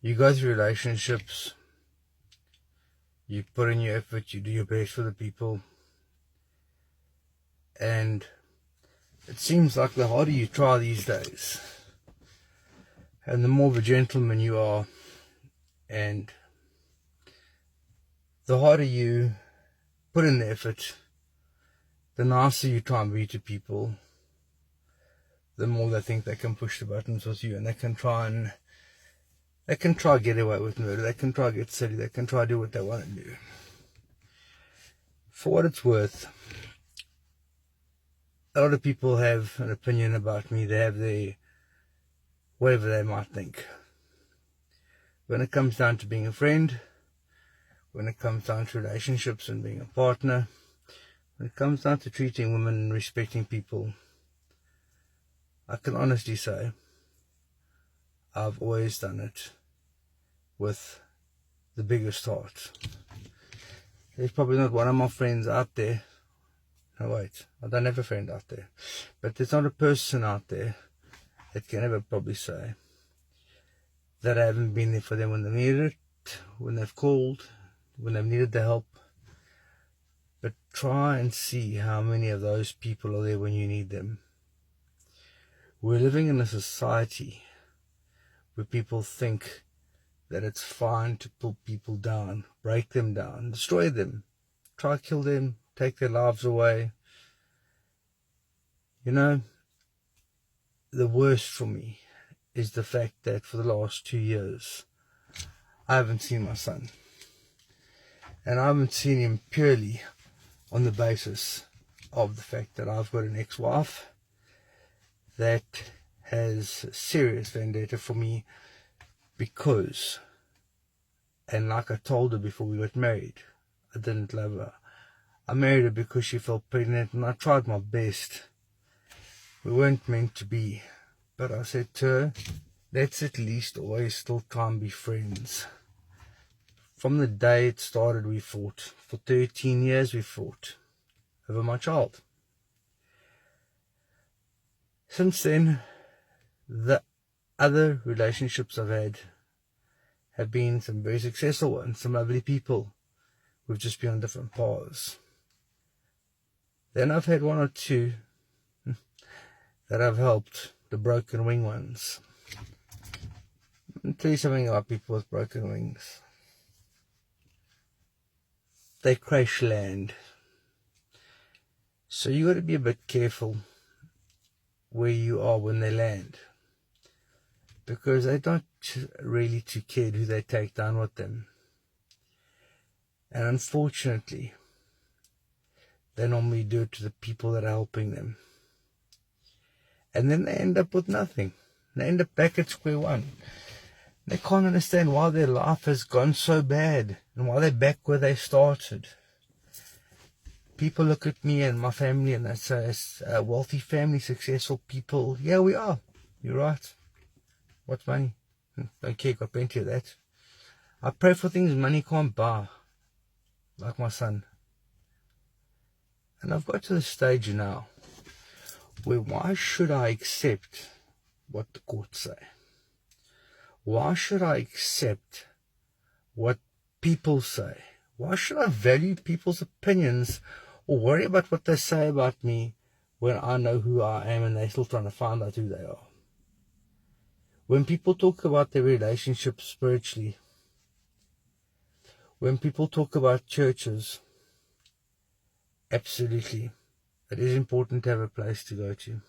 You go through relationships, you put in your effort, you do your best for the people, and it seems like the harder you try these days, and the more of a gentleman you are, and the harder you put in the effort, the nicer you try and be to people, the more they think they can push the buttons with you, and they can try get away with murder, they can try get silly, they can try do what they want to do. For what it's worth, a lot of people have an opinion about me. They have their whatever they might think. When it comes down to being a friend, when it comes down to relationships and being a partner, when it comes down to treating women and respecting people, I can honestly say I've always done it with the biggest heart. There's probably not one of my friends out there. No, wait, I don't have a friend out there. But there's not a person out there that can ever probably say that I haven't been there for them when they needed it, when they've called, when they've needed the help. But try and see how many of those people are there when you need them. We're living in a society where people think that it's fine to pull people down, break them down, destroy them, try to kill them, take their lives away. You know, the worst for me is the fact that for the last 2 years, I haven't seen my son. And I haven't seen him purely on the basis of the fact that I've got an ex-wife that has serious vendetta for me because, and like I told her before we got married, I didn't love her. I married her because she felt pregnant, and I tried my best. We weren't meant to be, but I said to her, let's at least always still try and be friends. From the day it started, we fought. For 13 years we fought over my child. Since then, the other relationships I've had have been some very successful ones, some lovely people. We've just been on different paths. Then I've had one or two that I've helped, the broken wing ones. I'll tell you something about people with broken wings. They crash land. So you got to be a bit careful where you are when they land, because they're not really too cared who they take down with them. And unfortunately, they normally do it to the people that are helping them. And then they end up with nothing. They end up back at square one. They can't understand why their life has gone so bad and why they're back where they started. People look at me and my family and they say, as a wealthy family, successful people. Yeah, we are. You're right. What's money? Don't care, got plenty of that. I pray for things money can't buy, like my son. And I've got to the stage now where why should I accept what the courts say? Why should I accept what people say? Why should I value people's opinions or worry about what they say about me when I know who I am and they're still trying to find out who they are? When people talk about their relationships spiritually, when people talk about churches, absolutely, it is important to have a place to go to.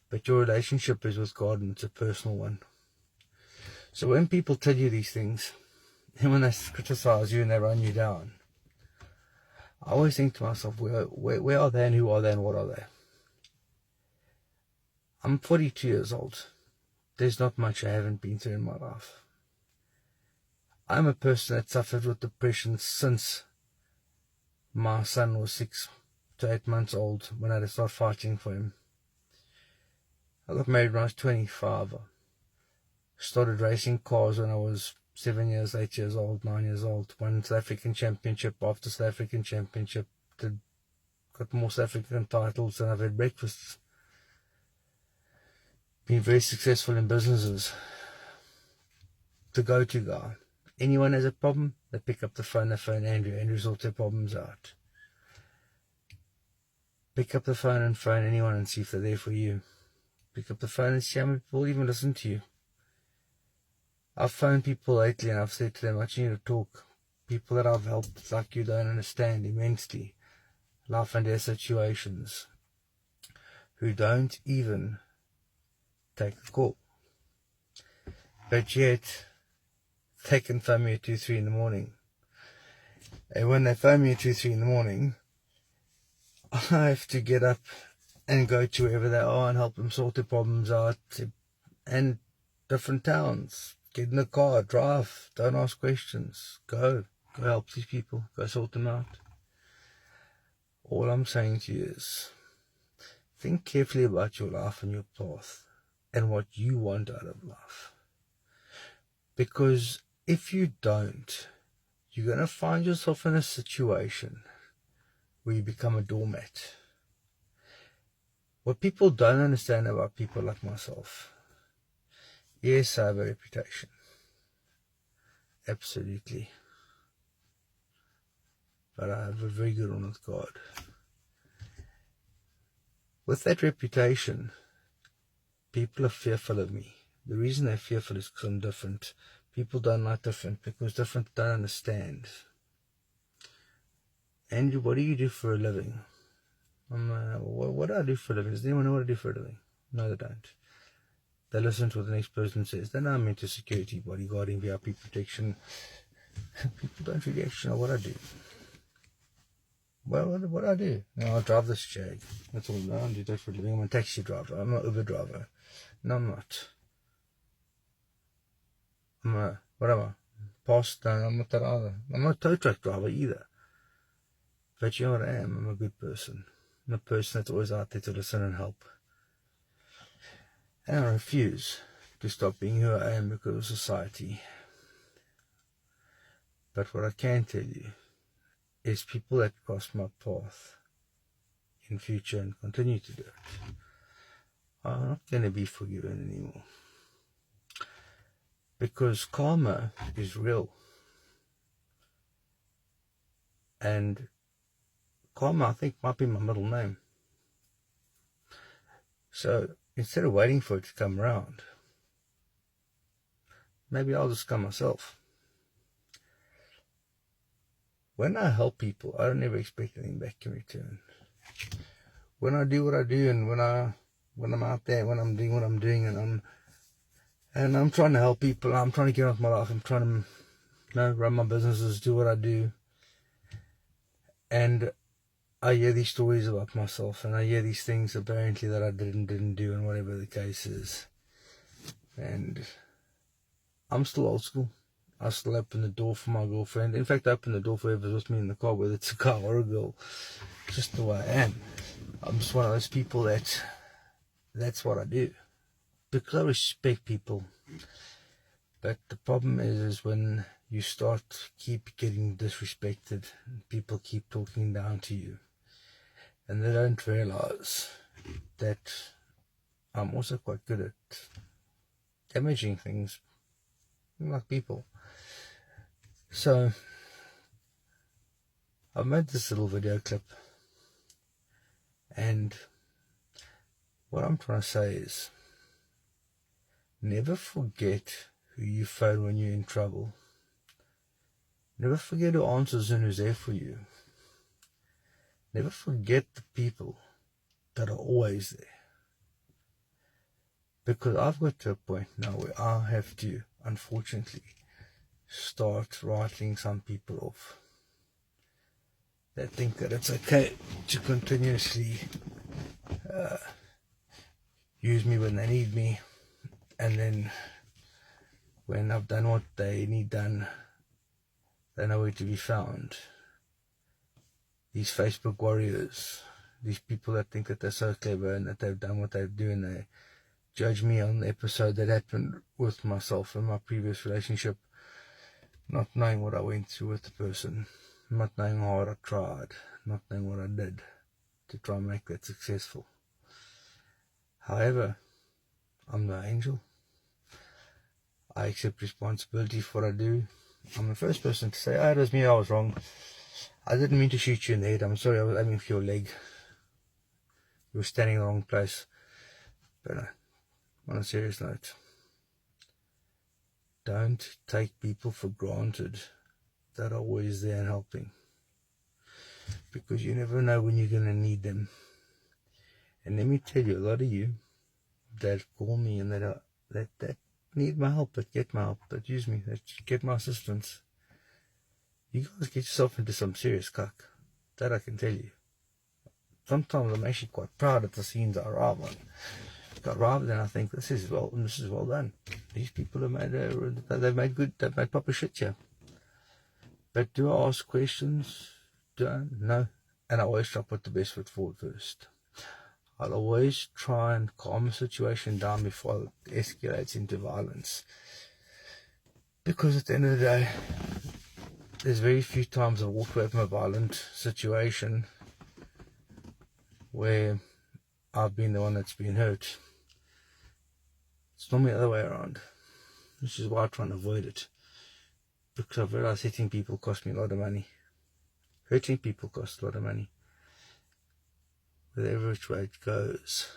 But your relationship is with God and it's a personal one. So when people tell you these things, and when they criticize you and they run you down, I always think to myself, where are they and who are they and what are they? I'm 42 years old. There's not much I haven't been through in my life. I'm a person that suffered with depression since my son was 6 to 8 months old when I had to start fighting for him. I got married when I was 25. I started racing cars when I was 7 years, 8 years old, 9 years old. Won South African Championship after South African Championship. Got more South African titles than I've had breakfasts. Been very successful in businesses. the go-to guy. Anyone has a problem, they pick up the phone, they phone Andrew. Andrew sorts their problems out. Pick up the phone and phone anyone and see if they're there for you. Pick up the phone and see how many people even listen to you. I've phoned people lately and I've said to them, I need to talk. People that I've helped like you don't understand immensely life and their situations, who don't even take a call. But yet, they can phone me at 2, 3 in the morning. And when they phone me at 2, 3 in the morning, I have to get up and go to wherever they are and help them sort their problems out. And different towns. Get in the car, drive, don't ask questions. Go help these people, go sort them out. All I'm saying to you is, think carefully about your life and your path and what you want out of life. Because if you don't, you're going to find yourself in a situation where you become a doormat. What people don't understand about people like myself, yes, I have a reputation. Absolutely. But I have a very good one with God. With that reputation, people are fearful of me. The reason they're fearful is because I'm different. People don't like different because different don't understand. Andrew, what do you do for a living? What do I do for a living? Does anyone know what I do for a living? No, they don't. They listen to what the next person says. They know I'm into security, bodyguarding, VIP protection. People don't really actually know what I do. Well, what do I do? No, I drive this Jag. That's all. I don't do that for a living. I'm a taxi driver. I'm an Uber driver. No, I'm not. What am I? Pastor. I'm not that either. I'm not a tow truck driver either. But you know what I am? I'm a good person. I'm a person that's always out there to listen and help. And I refuse to stop being who I am because of society. But what I can tell you is people that cross my path in future and continue to do it are not going to be forgiven anymore. Because karma is real. And karma, I think, might be my middle name. So instead of waiting for it to come around, maybe I'll just come myself. When I help people, I don't ever expect anything back in return. When I do what I do, and when I'm out there, when I'm doing what I'm doing, and I'm trying to help people, I'm trying to get on with my life, I'm trying to run my businesses, do what I do, and I hear these stories about myself, and I hear these things apparently that I didn't do, and whatever the case is. And I'm still old school. I still open the door for my girlfriend. In fact, I open the door for whoever's with me in the car, whether it's a guy or a girl. Just the way I am. I'm just one of those people that's what I do. Because I respect people. But the problem is when you keep getting disrespected, people keep talking down to you. And they don't realize that I'm also quite good at damaging things, like people. So, I've made this little video clip, and what I'm trying to say is, never forget who you phone when you're in trouble. Never forget who answers and who's there for you. Never forget the people that are always there. Because I've got to a point now where I have to, unfortunately, start writing some people off that think that it's okay to continuously use me when they need me, and then when I've done what they need done, they're nowhere to be found. These Facebook warriors, these people that think that they're so clever and that they've done what they've done, and they judge me on the episode that happened with myself in my previous relationship, not knowing what I went through with the person, not knowing how hard I tried, not knowing what I did to try and make that successful. However, I'm no angel. I accept responsibility for what I do. I'm the first person to say, it was me, I was wrong. I didn't mean to shoot you in the head. I'm sorry, I was aiming for your leg. You were standing in the wrong place. But on a serious note, don't take people for granted that are always there and helping. Because you never know when you're going to need them. And let me tell you, a lot of you that call me and that need my help, that get my help, that use me, that get my assistance, you guys get yourself into some serious cuck. That I can tell you. Sometimes I'm actually quite proud of the scenes I arrive on. Got arrived and I think this is well done. These people have made proper shit here. But do I ask questions? No. And I always try to put the best foot forward first. I'll always try and calm a situation down before it escalates into violence. Because at the end of the day, there's very few times I've walked away from a violent situation where I've been the one that's been hurt. It's normally the other way around, which is why I try and avoid it. Because I've realized hitting people cost me a lot of money. Hurting people costs a lot of money. Whatever which way it goes.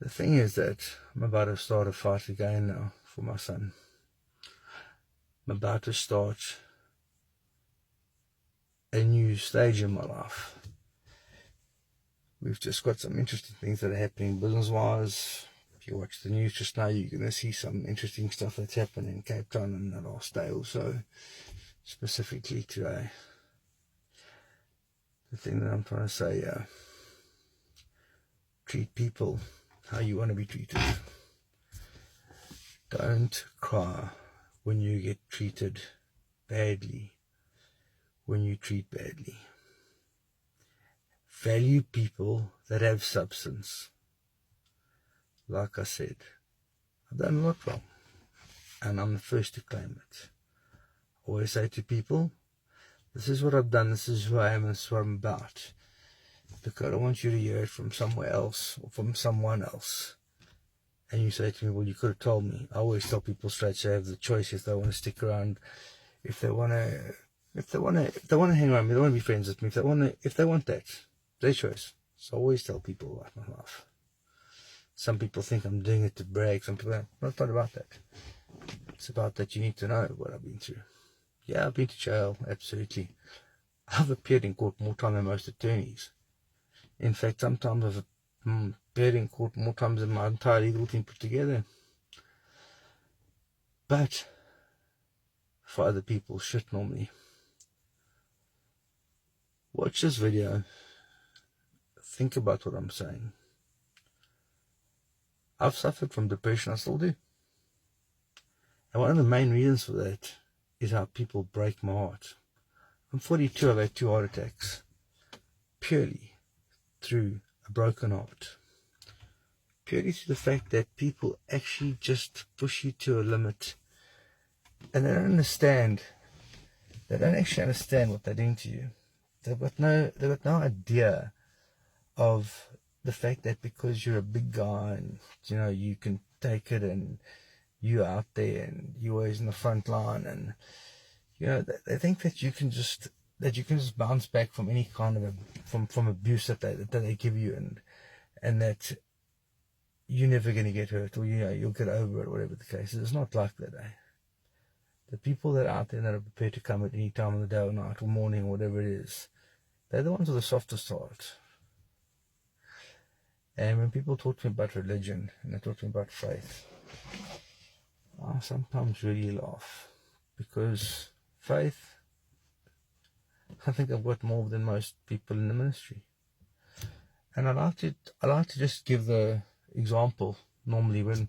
The thing is that I'm about to start a fight again now for my son. I'm about to start a new stage in my life. We've just got some interesting things that are happening business-wise. If you watch the news just now, you're going to see some interesting stuff that's happened in Cape Town in the last day or so. Specifically today. The thing that I'm trying to say, treat people how you want to be treated. Don't cry when you get treated badly, when you treat badly. Value people that have substance. Like I said, I've done a lot wrong, and I'm the first to claim it. I always say to people, this is what I've done, this is who I am, and this is what I'm about. Because I don't want you to hear it from somewhere else, or from someone else. And you say to me, well, you could have told me. I always tell people straight, they have the choice if they want to stick around, if they want to hang around me, they want to be friends with me, if they want that, their choice. So I always tell people about my life. Some people think I'm doing it to brag, some people, no, it's not about that. It's about that you need to know what I've been through. Yeah, I've been to jail, absolutely. I've appeared in court more time than most attorneys. In fact, sometimes I've appeared in court more times than my entire legal team put together. But for other people, shit normally. Watch this video. Think about what I'm saying. I've suffered from depression, I still do. And one of the main reasons for that is how people break my heart. I'm 42, I've had 2 heart attacks. Purely through a broken heart. Purely through the fact that people actually just push you to a limit. And they don't understand. They don't actually understand what they're doing to you. They've got no idea of the fact that because you're a big guy and you can take it and you're out there and you're always in the front line and they think that you can just bounce back from any kind of from abuse that they give you and that you're never going to get hurt or you'll get over it, whatever the case is. It's not like that. The people that are out there that are prepared to come at any time of the day or night or morning or whatever it is, they're the ones with the softest heart. And when people talk to me about religion and they talk to me about faith, I sometimes really laugh, because faith, I think I've got more than most people in the ministry. And I like to just give the example normally when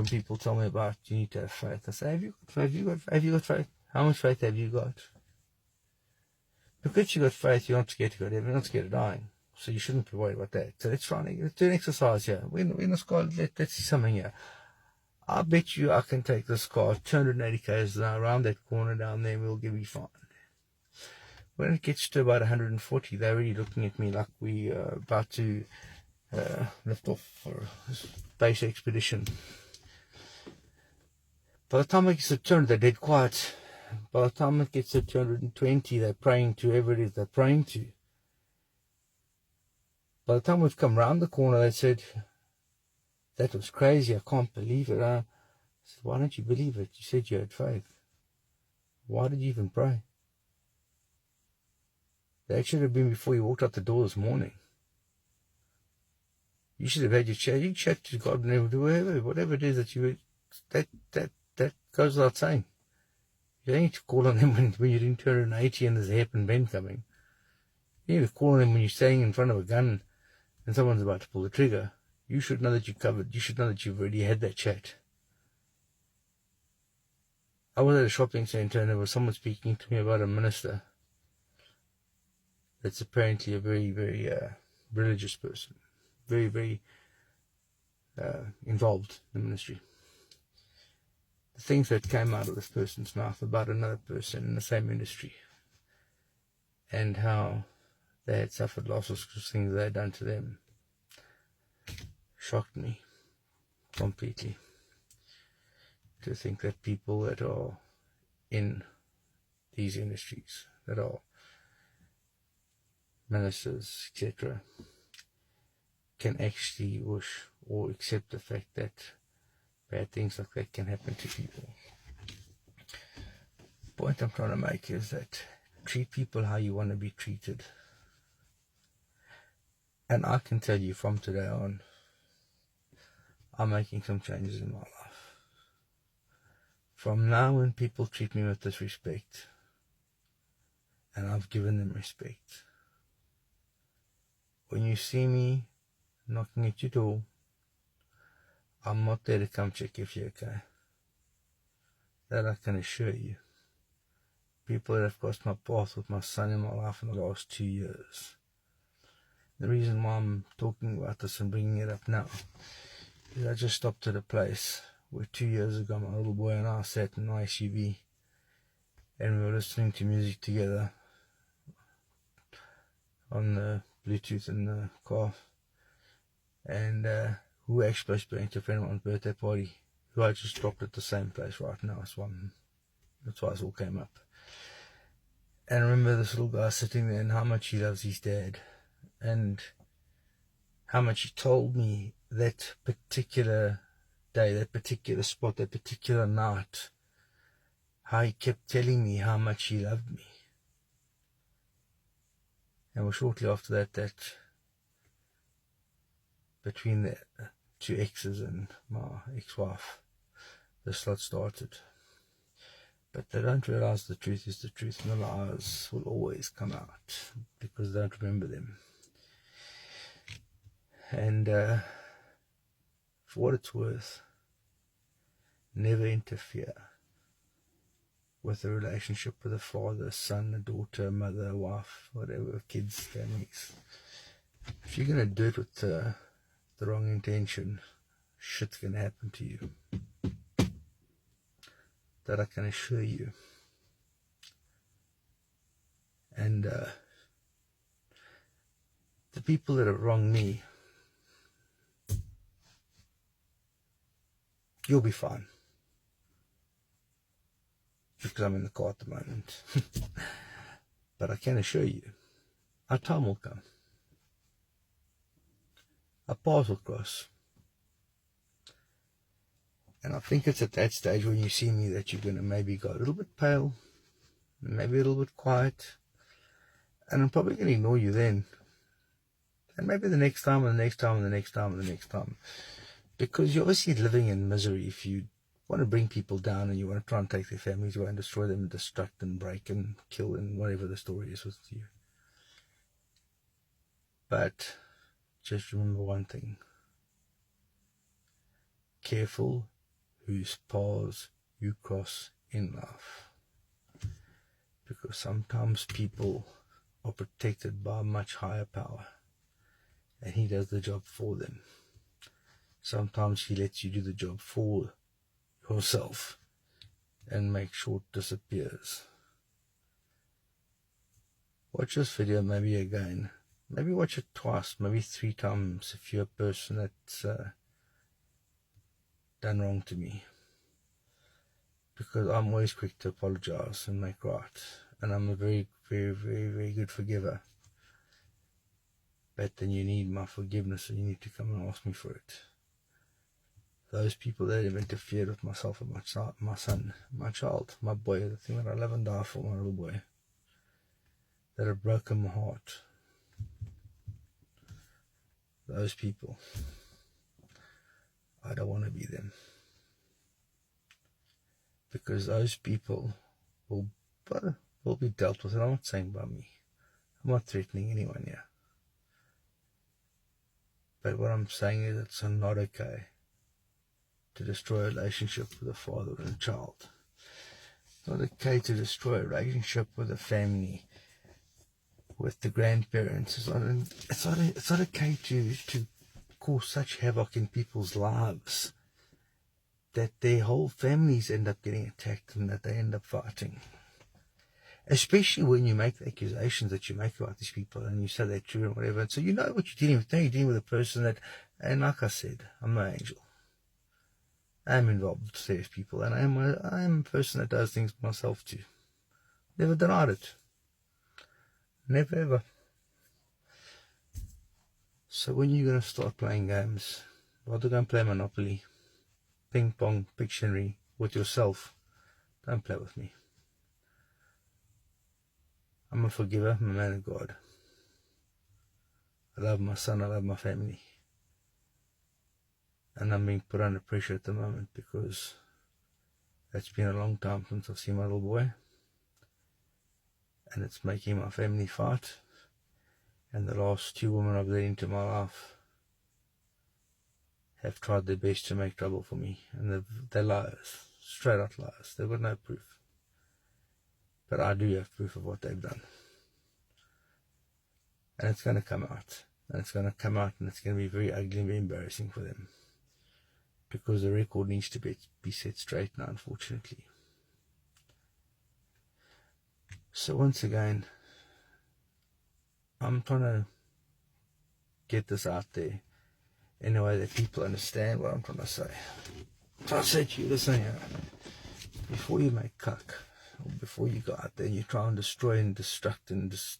people tell me about you need to have faith. I say, have you got faith? How much faith have you got? Because you got faith, you're not scared to go to heaven, you're not scared of dying. So you shouldn't be worried about that. So let's do an exercise here. We're in this car, let's see something here. I bet you I can take this car 280 k's around that corner down there and we'll give you fine. When it gets to about 140, they're already looking at me like we are about to lift off for a space expedition. By the time it gets to 200, they're dead quiet. By the time it gets to 220, they're praying to whoever it is they're praying to. By the time we've come round the corner, they said, that was crazy, I can't believe it. I said, why don't you believe it? You said you had faith. Why did you even pray? That should have been before you walked out the door this morning. You should have had your chat. You chat to God and whatever it is that you... That goes without saying. You don't need to call on them when you're doing 280 and there's a hairpin bend coming. You need to call on them when you're standing in front of a gun and someone's about to pull the trigger. You should know that you're covered. You should know that you've already had that chat. I was at a shopping centre and there was someone speaking to me about a minister that's apparently a very, very religious person. Very, very involved in the ministry. The things that came out of this person's mouth about another person in the same industry and how they had suffered losses because things they had done to them shocked me completely. To think that people that are in these industries, that are ministers, etc., can actually wish or accept the fact that bad things like that can happen to people. The point I'm trying to make is that treat people how you want to be treated. And I can tell you from today on, I'm making some changes in my life. From now when people treat me with disrespect, and I've given them respect, when you see me knocking at your door, I'm not there to come check if you're okay. That I can assure you. People that have crossed my path with my son in my life in the last 2 years. The reason why I'm talking about this and bringing it up now is I just stopped at a place where 2 years ago my little boy and I sat in an SUV and we were listening to music together on the Bluetooth in the car, and we were actually supposed to be going to a friend of mine's birthday party, who I just dropped at the same place right now as one. That's why it all came up. And I remember this little guy sitting there and how much he loves his dad, and how much he told me that particular day, that particular spot, that particular night, how he kept telling me how much he loved me. And shortly after that, between the two exes and my ex-wife, the slot started. But they don't realize the truth is the truth, and the lies will always come out because they don't remember them. And for what it's worth, never interfere with a relationship with a father, son, a daughter, a mother, a wife, whatever, kids, families. If you're going to do it with the wrong intention, shit's going to happen to you. That I can assure you. And the people that have wronged me, you'll be fine. Because I'm in the car at the moment. But I can assure you, our time will come. Our paths will cross. And I think it's at that stage when you see me that you're going to maybe go a little bit pale, maybe a little bit quiet, and I'm probably going to ignore you then. And maybe the next time, and the next time, and the next time, and the next time. Because you're obviously living in misery if you want to bring people down and you want to try and take their families away and destroy them and destruct and break and kill and whatever the story is with you. But just remember one thing. Careful whose paths you cross in life. Because sometimes people are protected by a much higher power and he does the job for them. Sometimes he lets you do the job for yourself and make sure it disappears. Watch this video maybe again. Maybe watch it twice, maybe 3 times if you're a person that's done wrong to me. because I'm always quick to apologize and make right, and I'm a very, very, very, very good forgiver. But then you need my forgiveness, and you need to come and ask me for it. Those people that have interfered with myself and my son, my child, my boy, the thing that I love and die for, my little boy, that have broken my heart, those people, I don't want to be them. Because those people will be dealt with. And I'm not saying by me. I'm not threatening anyone here. But what I'm saying is it's not okay to destroy a relationship with a father and a child. It's not okay to destroy a relationship with a family, with the grandparents. It's not okay to cause such havoc in people's lives that their whole families end up getting attacked and that they end up fighting. Especially when you make the accusations that you make about these people and you say they're true and whatever. And so you know what you're dealing with. Now you're dealing with a person that, and like I said, I'm no angel. I'm involved with serious people, and I am a person that does things myself too. Never denied it. Never ever. So when you're going to start playing games, rather go and play Monopoly, ping pong, Pictionary with yourself. Don't play with me. I'm a forgiver, I'm a man of God. I love my son, I love my family. And I'm being put under pressure at the moment because it's been a long time since I've seen my little boy. And it's making my family fight. And the last 2 women I've let into my life have tried their best to make trouble for me. And they're liars. Straight out liars. They've got no proof. But I do have proof of what they've done. And it's going to come out. And it's going to come out and it's going to be very ugly and very embarrassing for them. Because the record needs to be set straight now, unfortunately. So once again, I'm trying to get this out there in a way that people understand what I'm trying to say. So I say to you, listen here, before you make cuck, or before you go out there and you try and destroy and destruct and just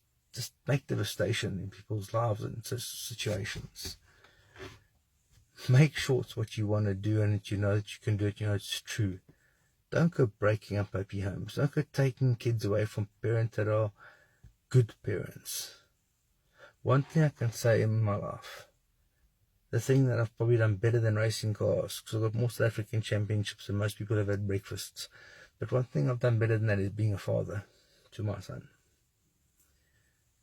make devastation in people's lives and situations, make sure it's what you want to do and that you know that you can do it, you know it's true. Don't go breaking up happy homes. Don't go taking kids away from parents that are good parents. One thing I can say in my life, the thing that I've probably done better than racing cars, because I've got more South African championships than most people have had breakfasts, but one thing I've done better than that is being a father to my son.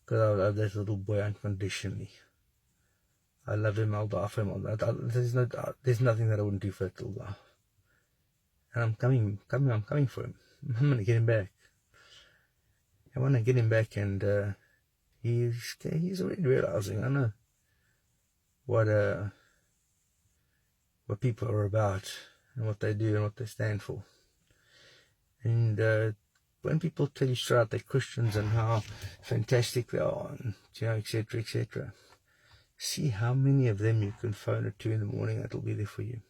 Because I love that little boy unconditionally. I love him, I'll die for him. There's nothing that I wouldn't do for that little guy. And I'm coming for him. I'm going to get him back. I want to get him back, and he's already realizing, I know, what people are about and what they do and what they stand for. And when people tell you straight out they're Christians and how fantastic they are, and etc., etc., see how many of them you can phone at 2 in the morning that'll be there for you.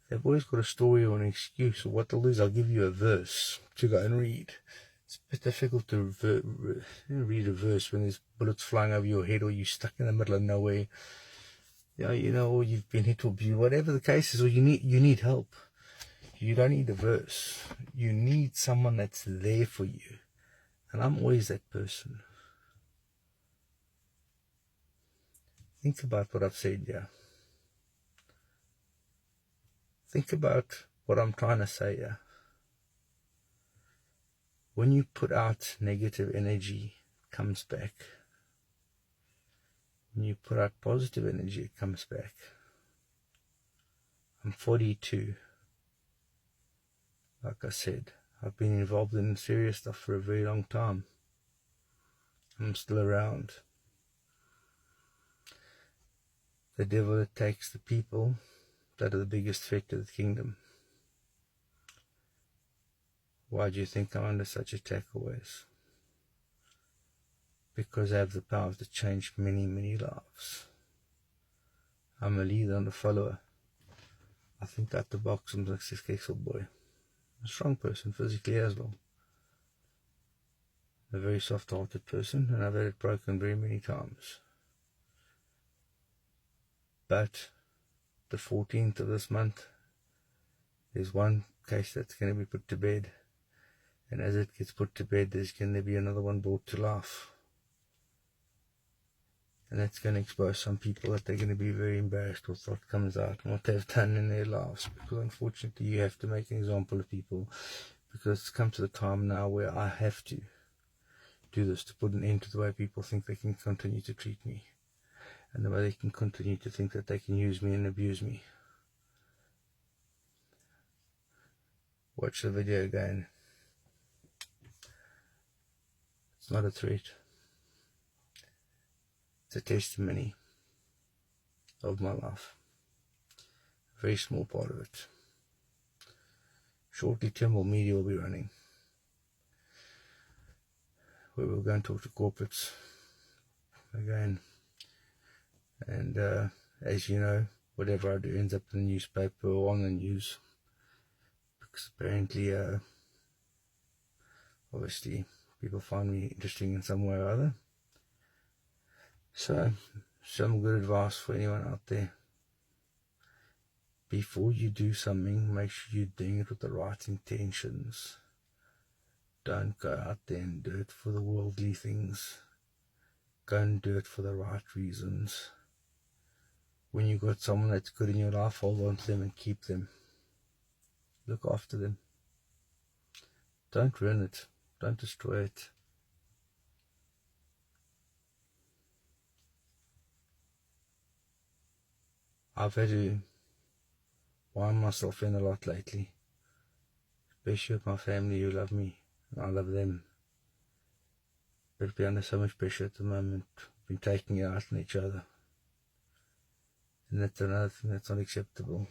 They've always got a story or an excuse, or what they'll do is I'll give you a verse to go and read. It's a bit difficult to read a verse when there's bullets flying over your head, or you're stuck in the middle of nowhere, or you've been hit or abused, whatever the case is, or you need help. You don't need a verse. You need someone that's there for you. And I'm always that person. Think about what I've said here. Think about what I'm trying to say here. When you put out negative energy, it comes back. When you put out positive energy, it comes back. I'm 42. Like I said, I've been involved in serious stuff for a very long time. I'm still around. The devil attacks the people that are the biggest threat to the kingdom. Why do you think I'm under such attack always? Because I have the power to change many, many lives. I'm a leader and a follower. I think out the box, I'm a successful boy. A strong person physically as well. A very soft-hearted person, and I've had it broken very many times. But the 14th of this month, there's one case that's going to be put to bed, and as it gets put to bed, there's going to be another one brought to life. And that's going to expose some people that they're going to be very embarrassed with what comes out and what they've done in their lives. Because unfortunately, you have to make an example of people. Because it's come to the time now where I have to do this to put an end to the way people think they can continue to treat me. And the way they can continue to think that they can use me and abuse me. Watch the video again. It's not a threat. It's a testimony of my life. A very small part of it. Shortly, Timble Media will be running, where we'll go and talk to corporates again. And as you know, whatever I do ends up in the newspaper or on the news. Because apparently, obviously, people find me interesting in some way or other. So, some good advice for anyone out there. Before you do something, make sure you're doing it with the right intentions. Don't go out there and do it for the worldly things. Go and do it for the right reasons. When you've got someone that's good in your life, hold on to them and keep them. Look after them. Don't ruin it. Don't destroy it. I've had to wind myself in a lot lately, especially with my family who love me, and I love them. But we're under so much pressure at the moment. We've been taking it out on each other. And that's another thing that's not acceptable.